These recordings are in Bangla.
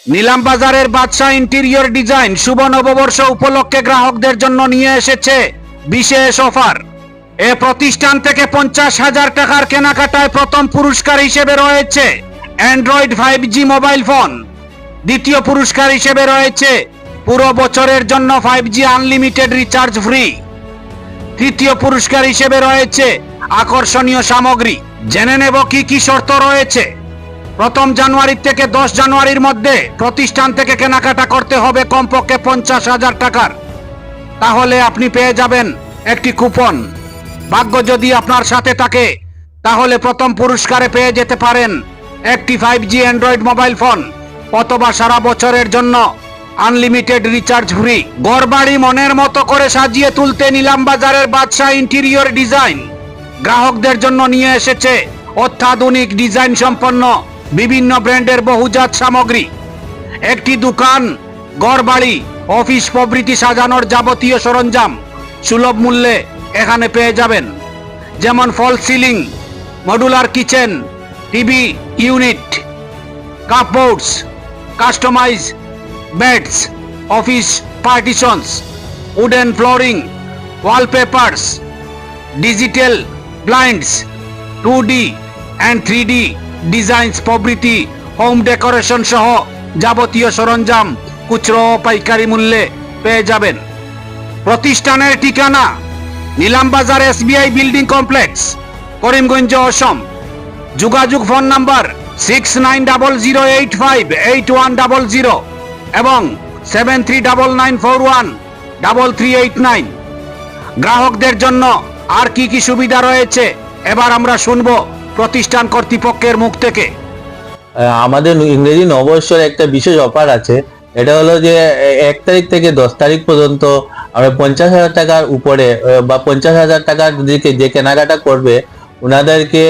নিলাম বাজারের বাদশা ইন্টেরিয়র ডিজাইন শুভ নববর্ষ উপলক্ষে গ্রাহকদের জন্য নিয়ে এসেছে বিশেষ অফার। এ প্রতিষ্ঠান থেকে 50,000 টাকার কেনাকাটায় প্রথম পুরস্কার হিসেবে রয়েছে অ্যান্ড্রয়েড 5G মোবাইল ফোন। দ্বিতীয় পুরস্কার হিসেবে রয়েছে পুরো বছরের জন্য 5G আনলিমিটেড রিচার্জ ফ্রি। তৃতীয় পুরস্কার হিসেবে রয়েছে আকর্ষণীয় সামগ্রী। জেনে নেব কি কি শর্ত রয়েছে। প্রথম জানুয়ারি থেকে 10 জানুয়ারির মধ্যে প্রতিষ্ঠান থেকে কেনাকাটা করতে হবে কমপক্ষে 50,000 টাকার। তাহলে আপনি পেয়ে যাবেন একটি কুপন। ভাগ্য যদি আপনার সাথে থাকে তাহলে প্রথম পুরস্কারে পেয়ে যেতে পারেন একটি 5G অ্যান্ড্রয়েড মোবাইল ফোন অথবা সারা বছরের জন্য আনলিমিটেড রিচার্জ ফ্রি। ঘরবাড়ি মনের মতো করে সাজিয়ে তুলতে নিলাম বাজারের বাদশা ইন্টেরিয়র ডিজাইন গ্রাহকদের জন্য নিয়ে এসেছে অত্যাধুনিক ডিজাইন সম্পন্ন বিভিন্ন ব্র্যান্ডের বহুজাত সামগ্রী। একটি দোকান ঘরবাড়ি অফিস প্রভৃতি সাজানোর যাবতীয় সরঞ্জাম সুলভ মূল্যে এখানে পেয়ে যাবেন, যেমন false ceiling, modular kitchen, TV unit, cupboards, customize beds, office partitions, wooden flooring, wallpapers, digital blinds, 2D and 3D designs প্রভৃতি হোম ডেকোরেশন সহ যাবতীয় সরঞ্জাম খুচরো ও পাইকারি মূল্যে পেয়ে যাবেন। প্রতিষ্ঠানের ঠিকানা নিলাম বাজার SBI বিল্ডিং কমপ্লেক্স, করিমগঞ্জ, অসম। যোগাযোগ ফোন নাম্বার 6900858100 এবং 7399413389। গ্রাহকদের জন্য আর কি কি সুবিধা রয়েছে এবার আমরা শুনবো প্রতিষ্ঠান কর্তৃপক্ষের মুখ থেকে। আমাদের ইংরেজি নববর্ষের একটা বিশেষ অফার আছে। এটা হলো যে 1 তারিখ থেকে 10 তারিখ পর্যন্ত আমরা 50,000 টাকার উপরে বা 50,000 টাকার দিকে যে কেনাকাটা করবে ওনাদেরকে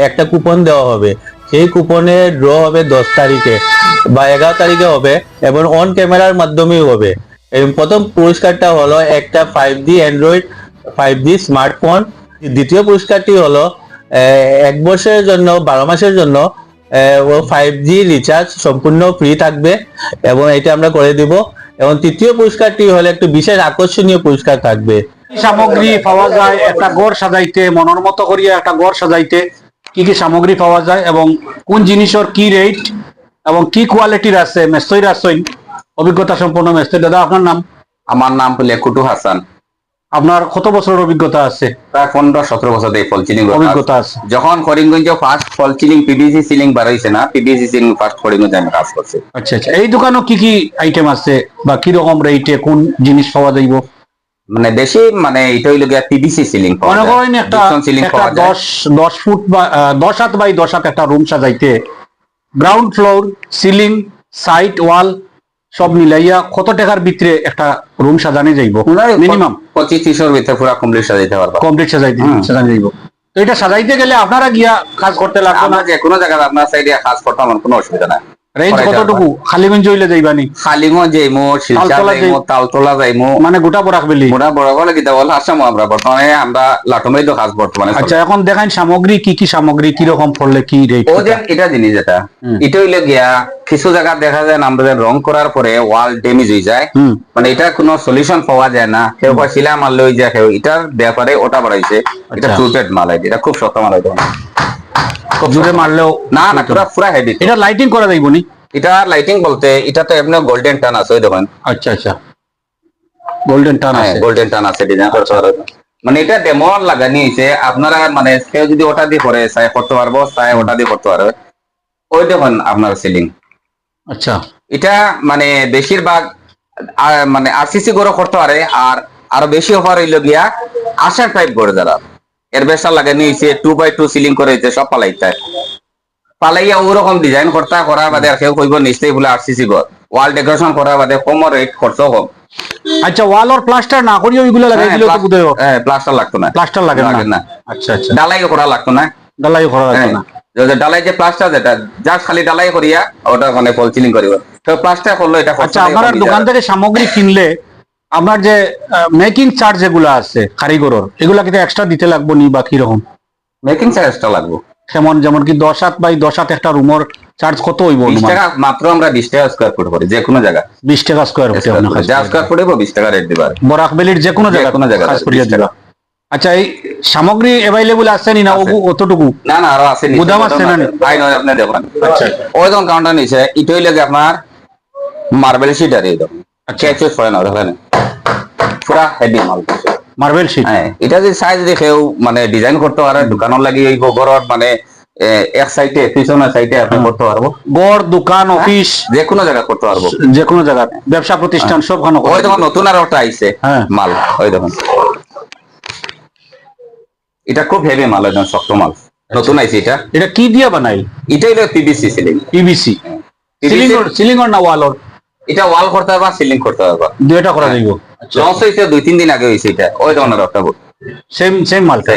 একটা কুপন দেওয়া হবে। সেই কুপনে ড্র হবে 10 তারিখে বা 11 তারিখে হবে এবং অন ক্যামেরার মাধ্যমেই হবে। এবং প্রথম পুরস্কারটা হলো একটা 5G অ্যান্ড্রয়েড 5G স্মার্টফোন। দ্বিতীয় পুরস্কারটি হলো 1 বছরের জন্য 12 মাসের জন্য 5G রিচার্জ সম্পূর্ণ ফ্রি থাকবে এবং এটা আমরা করে দিব। এবং তৃতীয় পুরস্কারটি হলো একটু বিশেষ আকর্ষণীয় পুরস্কার থাকবে। সামগ্রী পাওয়া যায় একটা ঘর সাজাইতে, মনের মতো করিয়া একটা ঘর সাজাইতে কি কি সামগ্রী পাওয়া যায় এবং কোন জিনিসের কি রেট এবং কি কোয়ালিটির আছে? মেস্তইর আসইন অভিজ্ঞতা সম্পন্ন মেস্তই। দাদা আপনার নাম? আমার নাম হলে কুটু হাসান। আপনার কত বছরের অভিজ্ঞতা আছে? প্রায় 15-17 বছর ধরে ফল সিলিং অভিজ্ঞতা আছে। যখন করিমগঞ্জ ফার্স্ট ফল সিলিং PVC সিলিং বাড়াইছে না, PVC সিলিং ফার্স্ট করিমগঞ্জে আমি কাজ করছি। আচ্ছা আচ্ছা, এই দোকানে কি কি আইটেম আছে বা কি রকম রেটে কোন জিনিস পাওয়া যাইব? মানে বেশি মানে এটা হইলো গিয়া PVC সিলিং পাওয়া মনে যায়। করেন একটা সিলিং পাওয়া যায় 10 ফুট বা 10 হাত বাই 10 হাত একটা রুম সাজাইতে ground floor, ceiling, side, wall সব মিলাইয়া কত টাকার ভিতরে একটা রুম সাজানো যাইব? মিনিমাম 25-30 ভিতরে পুরো কমপ্লিট সাজাইতে পারবা। কমপ্লিট সাজানো যাইব। তো এটা সাজাইতে গেলে আপনারা গিয়া কাজ করতে লাগবে না? আমরা যে কোনো জায়গায় আপনার সাইডে কাজ করতে আমার কোনো অসুবিধা নাই। রেঞ্জ কতটুকু? খালিগঞ্জ হইলে যাইবানি? খালিগঞ্জ যাইমু, শিলচর যাইমু, তালতলা যাইমু, মানে গোটা বরাক বেলি মোটা বড় বড় কিতা বল আসামু আমরা বর্তমানে আমরা লাটুমাই তো কাজ বর্তমানে। আচ্ছা, এখন দেখান সামগ্রী কি কি সামগ্রী কি রকম পড়লে কি রেট? ও যে এটা জিনিস যেটা এটা হইলে গিয়া কিছু জায়গা দেখা যায় না আমাদের রং করার পরে ওয়াল ড্যামেজ হয়ে যায়, মানে এটা কোনো সলিউশন পাওয়া যায় না। কেউ বা শিলা মারলে হয়ে যায়, কেউ এটার ব্যাপারে ওটা বাড়াইছে। এটা ট্রুটেড মাল, এটা খুব শক্ত মাল। খুব জোরে মারলেও না না পুরা পুরা হেভি। এটা লাইটিং করা যাইব নি? এটা লাইটিং বলতে এটা তো এমনি গোল্ডেন টান আছে, ওই দেখেন। আচ্ছা আচ্ছা, গোল্ডেন টান আছে, গোল্ডেন টান আছে ডিজাইন করতে পারবে। মানে এটা ডেমো লাগানি হইছে আপনারা, মানে কেউ যদি ওটা দিয়ে করে চাই করতে পারবো, চাই ওটা দিয়ে করতে পারবে। ওই দেখুন আপনার সিলিং। আচ্ছা, এটা মানে বেশিরভাগ মানে RCC গড় করতে পারে। আর আরো বেশি অফার হইল গিয়া আশার টাইপ গড়ে যারা এর বেশা লাগানি হইছে 2x2 সিলিং করে হইছে সব পালাইতে পালাইয়া ওরকম ডিজাইন করতে করার বাদে আর কেউ কইব নিশ্চয়ই বলে RCC গড় ওয়াল ডেকোরেশন করার বাদে কম রেট খরচ কম। আচ্ছা, ওয়াল আর প্লাস্টার না করিও ওইগুলো লাগাই দিলে তো বুঝাইও? হ্যাঁ, প্লাস্টার লাগতো না। প্লাস্টার লাগে না? আচ্ছা আচ্ছা, ডালাই করা লাগতো না। ডালাই করা লাগতো না। ডালাই যে প্লাস্টার যেটা জাস্ট খালি ডালাই করিয়া ওটা মানে ফল সিলিং করিব তো প্লাস্টার করলো এটা। আচ্ছা, আপনার দোকান থেকে সামগ্রী কিনলে আপনার যে মেকিং চার্জ যেগুলো আছে কারিগরের, এগুলা কিন্তু এক্সট্রা দিতে লাগবে নি বা কি রকম? মেকিং চার্জ এক্সট্রা লাগবে। যেমন যেমন কি 10 বাই 10 একটা রুমের চার্জ কত হইব 20 টাকা মাত্র, আমরা 20 টাকা স্কোয়ার ফুট করি যে কোনো জায়গা। 20 টাকা স্কোয়ার ফুটে আপনার কাছে যা স্কোয়ার ফুট 20 টাকা রেট দিবার, বরাকবেলির যে কোনো জায়গা কোনো জায়গা কাজ করিয়া 20 দিবা। টাকা। আচ্ছা, এই সামগ্রী অ্যাভেলেবল আছে নি না আছে। অতটুকু? না না আরো আছে, গুদাম আছে না? আই নয় আপনি দেখুন। আচ্ছা ওই যখন কাউন্টার নিচে ইটোই লাগে আপনার মার্বেল শিট আর এই দেখুন আচ্ছা। ক্যাচেস পড়ে না ওখানে পুরা হেভি মাল। Marble sheet. হ্যাঁ, এটা যে সাইজ দেখেও মানে ডিজাইন করতে পারে, দোকানের লাগি এই ঘরত মানে এক সাইডে পিছনের সাইডে আপনি করতে পারবো, গড় দোকান অফিস যে কোনো জায়গা করতে পারবো, যে কোনো জায়গা ব্যবসা প্রতিষ্ঠান সব খানো ওই দেখুন নতুন আর ওটা আইছে হ্যাঁ। মাল, ওই দেখুন এটা খুব হেভি মাল, একদম শক্ত মাল নতুন আইছে এটা। এটা কি দিয়ে বানাই? এটাই হলো PVC ceiling. PVC ceiling ceiling না ওয়ালর? এটা ওয়াল করতে পারবা, সিলিং করতে পারবা, দুইটা করা যাইব। আচ্ছা, লঞ্চ হয়েছে 2-3 দিন আগে হয়েছে এটা, ওই ধরনের একটা বোর্ড সেম সেম মালটা।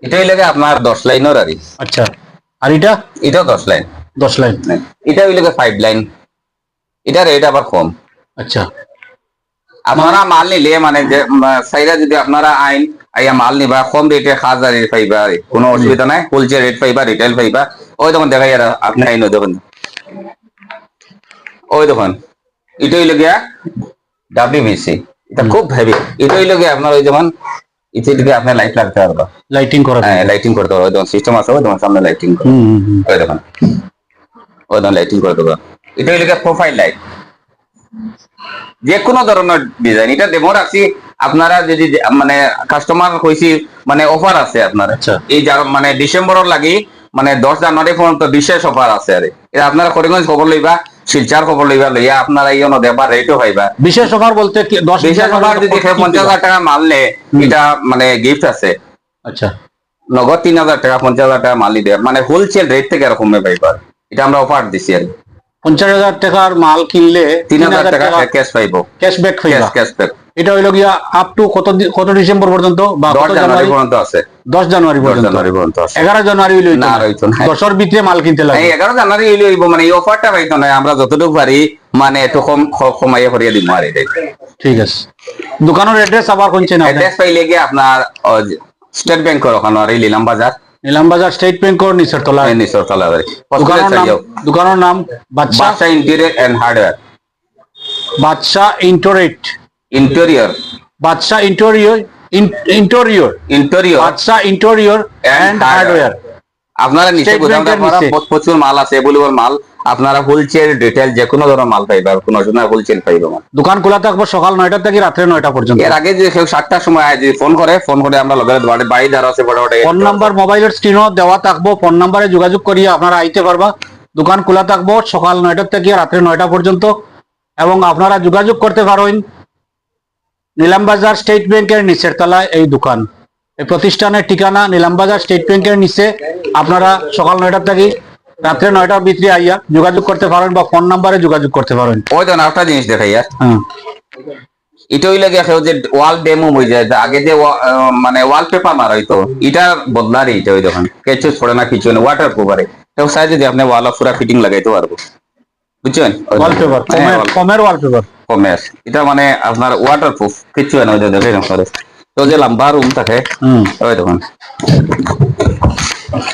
এটাই লাগে আপনার 10 লাইনের আর আচ্ছা, আর এটা এটাও 10 লাইন, 10 লাইন। এটা হইলে 5 লাইন, এটা রেট আবার কম। আচ্ছা, আপনারা মাল নিলে মানে যে সাইরা যদি আপনারা আইন আইয়া মাল নিবা কম রেটে হাজার রেট পাইবা, কোনো অসুবিধা নাই, হোলসেল রেট পাইবা, রিটেল পাইবা। ওই তখন দেখাই আর আপনি আইন দেখুন, ওই দেখুন এটা হইলে গিয়া ডাব্লিউবিসি, এটা খুব হেভি। এটা হইলে গিয়া আপনার ওই যেমন ইচ্ছে দিকে আপনি লাইট লাগতে পারবা, লাইটিং করা। হ্যাঁ লাইটিং করতে পারবা, ওই তখন সিস্টেম আছে, ওই তোমার সামনে লাইটিং করে, ওই দেখুন ওই তখন লাইটিং করে দেবা। এটা হইলে গিয়া প্রোফাইল লাইট, যে কোনো ধরনের ডিজাইন। এটা ডেমো রাখছি, আপনারা যদি মানে কাস্টমার কইছি মানে অফার আছে আপনার আচ্ছা। এই মানে ডিসেম্বরের লাগি মানে 10 জানুয়ারি পর্যন্ত বিশেষ অফার আছে। আরে এটা আপনারা করিমগঞ্জ খবর লইবা, শিলচার খবর লইবা, লইয়া আপনারা ইয়নো দেবা রেটও পাইবা। বিশেষ অফার বলতে কি 10 বিশেষ অফার যদি 50,000 টাকা মাল নে, এটা মানে গিফট আছে, আচ্ছা, নগদ 3,000 টাকা 50,000 টাকা মালই দেয়, মানে হোলসেল রেট থেকে এরকম পাইবা। এটা আমরা অফার দিছি আর 50,000 টাকার মাল কিনলে 3,000 টাকা ক্যাশ পাইবো, ক্যাশব্যাক পাইবা। ক্যাশব্যাক। এটা হইলো গিয়া আপ টু কত ডিসেম্বর পর্যন্ত বা 10 জানুয়ারি পর্যন্ত আছে, 10 জানুয়ারি 10 পর্যন্ত। জানুয়ারি পর্যন্ত আছে। 11 জানুয়ারি হইলো না রইতো না, 10 ভিতরে মাল কিনতে লাগে। 11 জানুয়ারি হইব, মানে এই অফারটা পাইতো না, আমরা যতটুকু পারি মানে একটু কমাইয়া করিয়া দিব আর এটাই। ঠিক আছে, দোকানের অ্যাড্রেস আবার কোনছে না? অ্যাড্রেস পাইলে গিয়ে আপনার স্টেট ব্যাংকের ওখানে আর এই লিলাম বাজার, নিলাম বাজার স্টেট ব্যাংকের নিচের তলা। নিচের তলা বাড়ি। দোকানের নাম Badsha Badsha interior and hardware, Badsha interior, interior Badsha interior Badsha interior and hardware. আপনারা নিচে State গোদামটা Bank এর নিচে। প্রচুর মাল আছে, এভেলেবল মাল, আপনারা হোলসেল রিটেল যে কোনো ধরনের মাল পাইবা, কোনো অসুবিধা হোলসেল পাইবা মাল। দোকান খোলা থাকবো সকাল 9টা থেকে রাত্রে 9টা পর্যন্ত। এর আগে যে কেউ 7টার সময় আয় যদি ফোন করে আমরা লগে বাড়ি যারা আছে বড় বড় ফোন নাম্বার মোবাইলের স্ক্রিনও দেওয়া থাকবো, ফোন নাম্বারে যোগাযোগ করিয়া আপনারা আইতে পারবা। দোকান খোলা থাকবো সকাল 9টা থেকে রাত্রে 9টা পর্যন্ত, এবং আপনারা যোগাযোগ করতে পারেন নিলামবাজার স্টেট ব্যাংকের নিচের তলায় এই দোকান। এই প্রতিষ্ঠানের ঠিকানা নিলামবাজার স্টেট ব্যাংকের নিচে। আপনারা সকাল 9টা থেকে রাত্রে 9টার ভিতরে আইয়া যোগাযোগ করতে পারেন বা ফোন নাম্বারে যোগাযোগ করতে পারেন। ওই তো একটা জিনিস দেখাই আর হ্যাঁ, এটা হইলে গিয়ে যে ওয়াল ডেমো হয়ে যায়, আগে যে মানে ওয়ালপেপার মারা হইতো, এটা বদলারই এটা ওই দেখুন কেচুস পড়ে না, কিছু না, ওয়াটার প্রুফারে তো সাইজে দিয়ে আপনি ওয়াল পুরা ফিটিং লাগাইতে পারবো, বুঝছেন? ওয়ালপেপার কমের ওয়ালপেপার কমের এটা মানে আপনার ওয়াটার প্রুফ, কিছু না, ওই দেখেন তো যে লম্বা রুম থাকে ওই দেখুন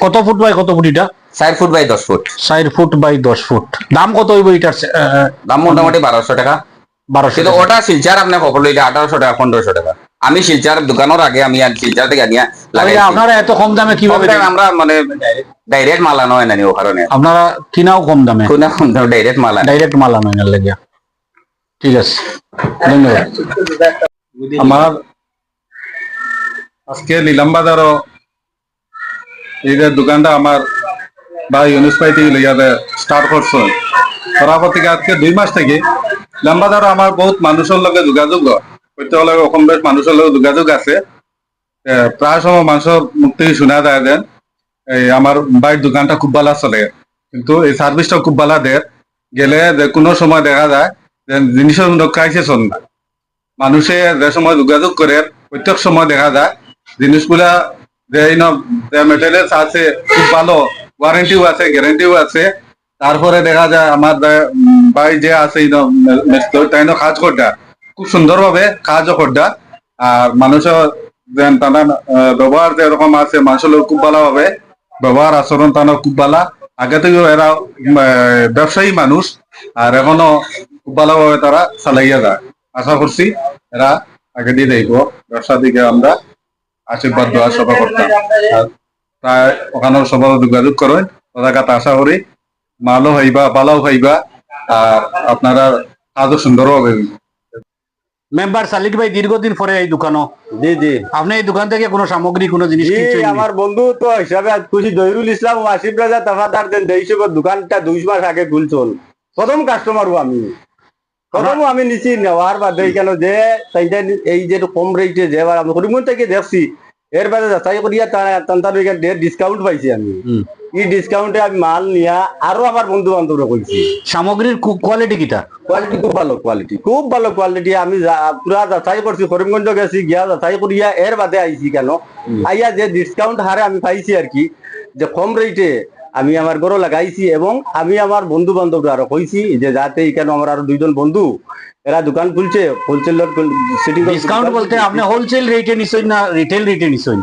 কত ফুট বাই কত ফুট? এটা 4 foot by 10 foot. 4 foot by 10 foot. দাম কত হইব এটার? দাম মোটামুটি 1200 টাকা। 1200 কিন্তু ওটা শিলচার আপনি খবর লইলে 1800 টাকা 1500 টাকা। আমি শিলচার দোকানের আগে আমি শিলচার থেকে আনিয়া লাগাই। আপনারা এত কম দামে কিভাবে? আমরা মানে ডাইরেক্ট মাল আনো হয় না ও কারণে। আপনারা কিনাও কম দামে? কিনা কম দামে, ডাইরেক্ট মাল আনো। ডাইরেক্ট মাল আনো এর লাগিয়া। ঠিক আছে, ধন্যবাদ। আমার আজকে নিলামবাজারও এই যে দোকানটা আমার ভাই ইউনুস ভাই থেকে লইয়াতে স্টার্ট করছে, তারপর থেকে আজকে 2 মাস থেকে নিলামবাজারও আমার বহুত মানুষের লগে যোগাযোগ হয়, প্রত্যেক লগে অসম বেশ মানুষের লগে যোগাযোগ আছে। প্রায় সময় মানুষের মুখ থেকে শোনা যায় যে এই আমার ভাইয়ের দোকানটা খুব ভালো চলে, কিন্তু এই সার্ভিসটা খুব ভালো দেয়, গেলে যে কোনো সময় দেখা যায় যে জিনিসের ক্রাইসিস হন না। মানুষে যে সময় যোগাযোগ করে প্রত্যেক সময় দেখা যায় জিনিসগুলা যে মেটেরিয়ালস আছে খুব ভালো, ওয়ারেন্টিও আছে, গ্যারেন্টিও আছে। তারপরে দেখা যায় আমার ভাই যে আছে তাই কাজ করটা খুব সুন্দরভাবে কাজও করটা, আর মানুষের তারা ব্যবহার যেরকম আছে মানুষের খুব ভালোভাবে ব্যবহার আচরণ তানোর খুব ভালো। আগে থেকে এরা ব্যবসায়ী মানুষ, আর এখনো খুব ভালোভাবে তারা চালাইয়া যায়। আশা করছি এরা আগে দিয়ে দেখব ব্যবসা দিকে আমরা আশীর্বাদ দেওয়ার সভা করতাম। আর প্রায় ওখানের সবার যোগাযোগ করেন, কথা আশা করি মালও হইবা ভালো হইবা, আর আপনারা কাজও সুন্দর হবে। মেম্বার সালিক ভাই দীর্ঘদিন পরে এই দোকানও, জি জি আপনি এই দোকান থেকে কোনো সামগ্রী কোনো জিনিস জি, কিনছেন নি? আমার বন্ধু তো হিসাবে আজ খুশি জহিরুল ইসলাম ও আসিফ রাজা তাফাদার দেন দেইশকের দোকানটা 2 মাস আগে খুলছল। প্রথম কাস্টমারও আমি নিছি নেওয়ার বাদে কেন যে তাইটা এই যে কম রেটে যে আমি করিমগঞ্জ থেকে দেখছি, এর বাদে যাচাই করিয়া তান্তার ডিসকাউন্ট পাইছি আমি। এই ডিসকাউন্টে আমি মাল নিয়া আরো আমার বন্ধু বান্ধবরা কইছি। সামগ্রীর কোয়ালিটি কিটা? কোয়ালিটি খুব ভালো কোয়ালিটি। আমি পুরা যাচাই করছি, করিমগঞ্জ গেছি, গিয়া যাচাই করিয়া এর বাদে আইছি কেন আইয়া যে ডিসকাউন্ট হারে আমি পাইছি আর কি, যে কম রেটে আমি আমার গরো লাগাইছি, এবং আমি আমার বন্ধু বান্ধবরা আরো কইছি যে যাতে কেন আমার আরো 2 জন বন্ধু এরা দোকান খুলছে হোলসেল সিটি ডিসকাউন্ট বলতে আপনি হোলসেল রেটে নিছেন না রিটেল রেটে নিছেন?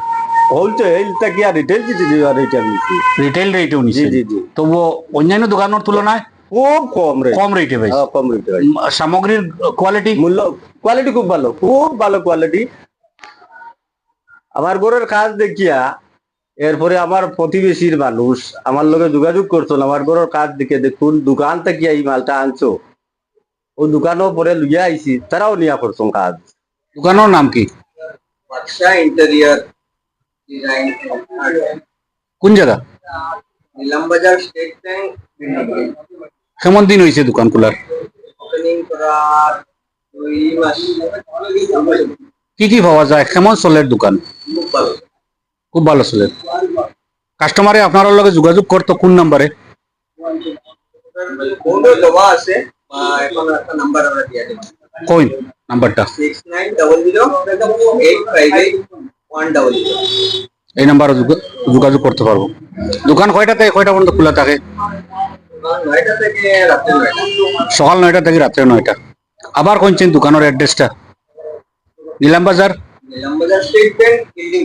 হোলসেলটা কি আর রিটেল রেটে আমি নিছি। রিটেল রেটেও জি নিছেন? জি জি তবু অন্যান্য দোকানের তুলনায় খুব কম রেট, কম রেটে ভাই। কম রেটে সামগ্রীর কোয়ালিটি কোয়ালিটি খুব ভালো কোয়ালিটি। আমার ঘরের কাজ দেখিয়া এরপরে আমার প্রতিবেশীর মানুষ আমার লগে যোগাযোগ করছো, আমার ঘরের কাজ দেখে দেখুন দোকান থেকে এই মালটা আনছো, ও দোকানও পরে লইয়া আইছি, তারাও নিয়া করছো কাজ। দোকানের নাম কি? বাদশা ইন্টেরিয়র ডিজাইন কোন জায়গা? নিলাম বাজার স্টেট ব্যাংক কেমন দিন হয়েছে দোকান খোলার? ওপেনিং করার 2 মাস। কি কি পাওয়া যায়? কেমন চলের দোকান? খুব ভালো। খুব ভালো চলে। কাস্টমারে আপনার লগে যোগাযোগ করতো কোন নাম্বারে? ফোনও দেওয়া আছে, বা এখন একটা নাম্বার আমরা দিয়ে দেব, কইন নাম্বারটা। 6900858100। এই নাম্বারে যোগাযোগ করতে পারবো। দোকান কয়টা থেকে কয়টা পর্যন্ত খোলা থাকে? 9টা থেকে রাত্রে 9টা। সকাল 9টা থেকে রাত্রে 9টা। আবার কোনছেন দোকানের অ্যাড্রেসটা? নিলাম বাজার নিলাম বাজার স্টেট ব্যাংক বিল্ডিং।